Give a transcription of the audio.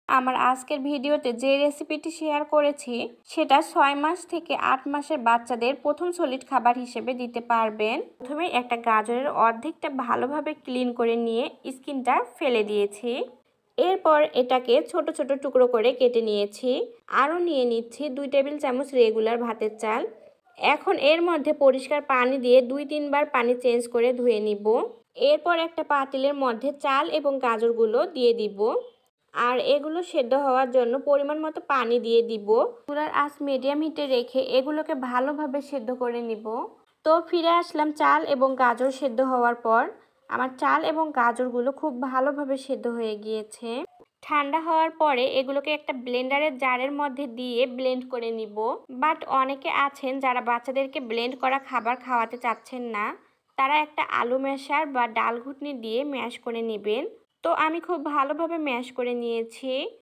আমার আজকের ভিডিওতে যে রেসিপিটি শেয়ার করেছি সেটা 6 মাস থেকে 8 মাসের বাচ্চাদের প্রথম সলিড খাবার হিসেবে দিতে পারবেন। প্রথমে একটা গাজরের অর্ধেকটা ভালোভাবে ক্লিন করে নিয়ে স্কিনটা ফেলে দিয়েছি। এরপর এটাকে ছোট ছোট টুকরো করে কেটে নিয়েছি। আরও নিয়ে নিচ্ছি 2 টেবিল চামচ রেগুলার ভাতের চাল। এখন এর মধ্যে পরিষ্কার পানি দিয়ে 2-3 বার পানি চেঞ্জ করে ধুয়ে নিব। এরপর একটা পাতিলের মধ্যে চাল এবং গাজরগুলো দিয়ে দিব। আর এগুলো সেদ্ধ হওয়ার জন্য পরিমাণ মতো পানি দিয়ে দিব। চুলার আঁচ মিডিয়াম হিটে রেখে এগুলোকে ভালোভাবে সেদ্ধ করে নিব। তো ফিরে আসলাম চাল এবং গাজর সেদ্ধ হওয়ার পর। আমার চাল এবং গাজরগুলো খুব ভালোভাবে সেদ্ধ হয়ে গিয়েছে। ঠান্ডা হওয়ার পরে এগুলোকে একটা ব্লেন্ডারের জারের মধ্যে দিয়ে ব্লেন্ড করে নিব। বাট অনেকে আছেন যারা বাচ্চাদেরকে ব্লেন্ড করা খাবার খাওয়াতে চাচ্ছেন না, তারা একটা আলু ম্যাশার বা ডাল ঘুটনি দিয়ে ম্যাশ করে নেবেন। তো আমি খুব ভালোভাবে ম্যাশ করে নিয়েছি।